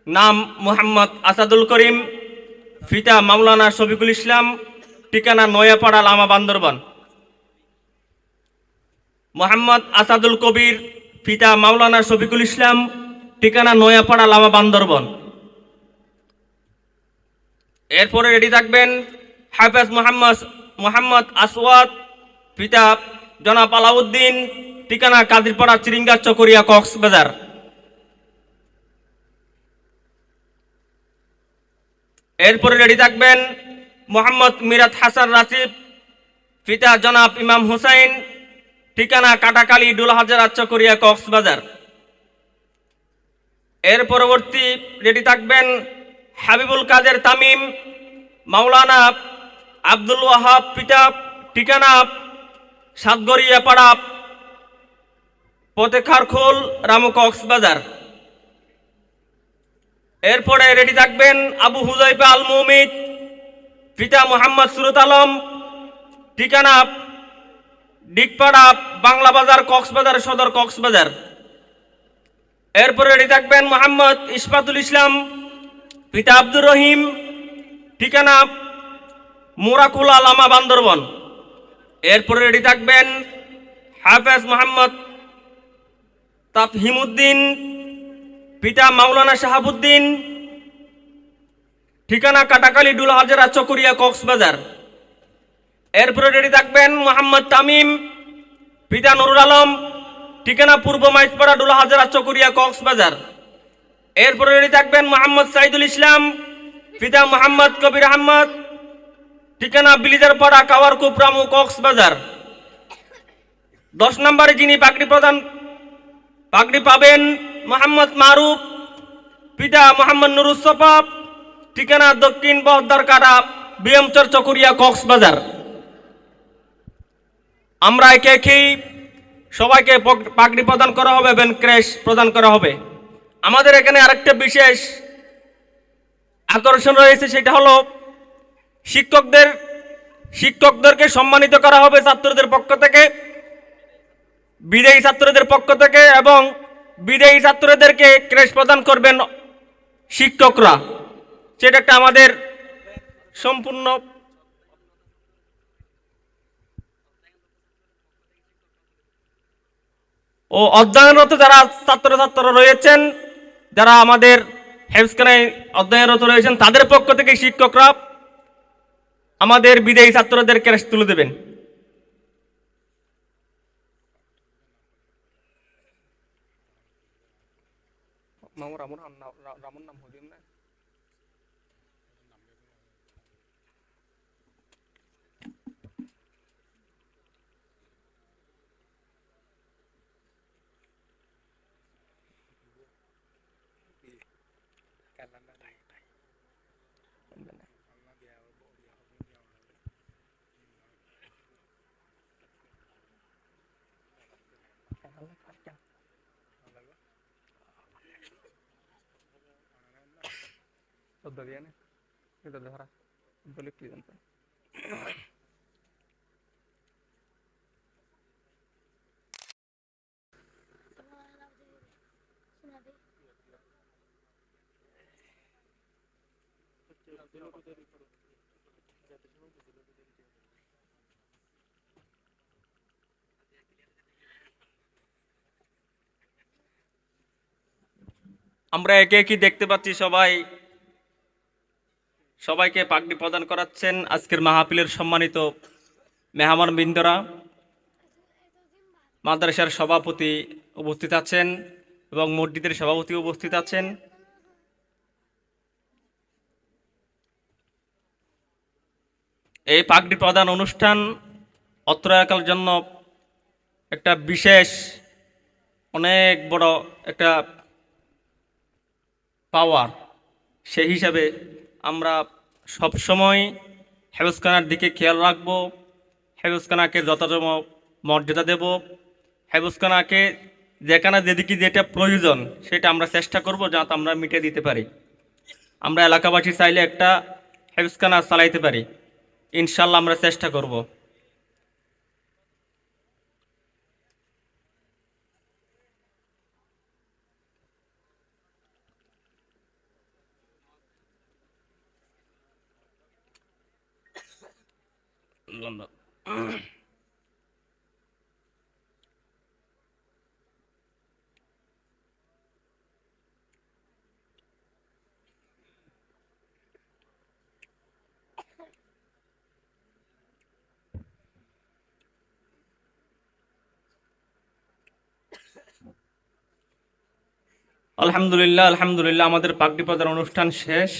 নাম মোহাম্মদ আসাদুল করিম, পিতা মাওলানা শফিকুল ইসলাম, ঠিকানা নয়াপাড়া, লামা, বান্দরবান। মোহাম্মদ আসাদুল কবির, পিতা মাওলানা শফিকুল ইসলাম, ঠিকানা নয়াপাড়া, লামা, বান্দরবান। এরপরে রেডি থাকবেন হাফেজ মোহাম্মদ আসওয়াদ, পিতা জনাব আলাউদ্দিন, ঠিকানা কাদিরপাড়া, চিরিঙ্গা, চকরিয়া, কক্সবাজার। এরপরে রেডি থাকবেন মোহাম্মদ মিরাত হাসান রাসিফ, পিতা জনাব ইমাম হুসাইন, ঠিকানা কাটাকালী, ডুলাহাজারা, চকরিয়া, কক্সবাজার। এর পরবর্তী রেডি থাকবেন হাবিবুল কাদের তামিম, মাওলানা আব্দুল ওয়াহাব, পিতা ঠিকানা সাতগড়িয়াপাড়া, পতেখারখোল, রামু, কক্সবাজার। এরপরে রেডি থাকবেন আবু হুজাইফা আল মুমিত, পিতা মোহাম্মদ সুরত আলম, ঠিকানা ডিগপাড়া, বাংলা বাজার, কক্সবাজার সদর, কক্সবাজার। এরপরে রেডি থাকবেন মোহাম্মদ ইসবাতুল ইসলাম, পিতা আব্দুর রহিম, ঠিকানা মোরাকুলা, লামা, বান্দরবন। এরপরে রেডি থাকবেন হাফেজ মোহাম্মদ তাফহিমউদ্দিন, পিতা মাওলানা শাহাবুদ্দিন, ঠিকানা কাটাকালী, ডুলাহাজারা, চকরিয়া, কক্সবাজার। এরপরে রেডি থাকবেন মোহাম্মদ তামিম, পিতা নুরুল আলম, ঠিকানা পূর্ব মাইজপাড়া, ডুলাহাজারা, চকরিয়া, কক্সবাজার। এরপরে রেডি থাকবেন মোহাম্মদ সাইদুল ইসলাম, পিতা মোহাম্মদ কবির আহমদ, ঠিকানা বিলিজারপাড়া, কাওয়ারকুপ, রামু, কক্সবাজার। 10 নম্বরে যিনি পাগড়ি পাবেন মোহাম্মদ মারুফ, পিতা মোহাম্মদ নুরুসফা, ঠিকানা দক্ষিণ বহদ্দারকাটা, বিএমচর, চকরিয়া, কক্সবাজার। আমরা একে একেই সবাইকে পাগড়ি প্রদান করা হবে এবং ক্রেশ প্রদান করা হবে। আমাদের এখানে আরেকটা বিশেষ আকর্ষণ রয়েছে, সেটা হলো শিক্ষকদেরকে সম্মানিত করা হবে ছাত্রদের পক্ষ থেকে, বিদায়ী ছাত্রদের পক্ষ থেকে, এবং বিদায়ী ছাত্রদেরকে ক্রেশ প্রদান করবেন শিক্ষকরা। সেটা একটা আমাদের সম্পূর্ণ ও অধ্যয়নরত যারা ছাত্রছাত্রীরা রয়েছেন, যারা আমাদের হেফজখানায় অধ্যয়নরত রয়েছেন, তাদের পক্ষ থেকে শিক্ষকরা আমাদের বিদায়ী ছাত্রদের ক্রেশ তুলে দেবেন। আমরা একে একে দেখতে পাচ্ছি সবাইকে পাগড়ি প্রদান করাচ্ছেন আজকের মাহফিলের সম্মানিত মেহমানবৃন্দরা। মাদ্রাসার সভাপতি উপস্থিত আছেন এবং মসজিদের সভাপতি উপস্থিত আছেন। এই পাগড়ি প্রদান অনুষ্ঠান অত্র এলাকার জন্য একটা বিশেষ, অনেক বড় একটা পাওয়ার। সেই হিসাবে আমরা সবসময় হেফজখানার দিকে খেয়াল রাখব, হেফজখানাকে যথাযথ মর্যাদা দেব, হেফজখানাকে যেখানে যেদিকে যেটা প্রয়োজন সেটা আমরা চেষ্টা করব যাতে আমরা মিটিয়ে দিতে পারি। আমরা এলাকাবাসী চাইলে একটা হেফজখানা চালাইতে পারি, ইনশাল্লাহ আমরা চেষ্টা করব। আলহামদুলিল্লাহ, আলহামদুলিল্লাহ, আমাদের পাগড়ি প্রদান অনুষ্ঠান শেষ।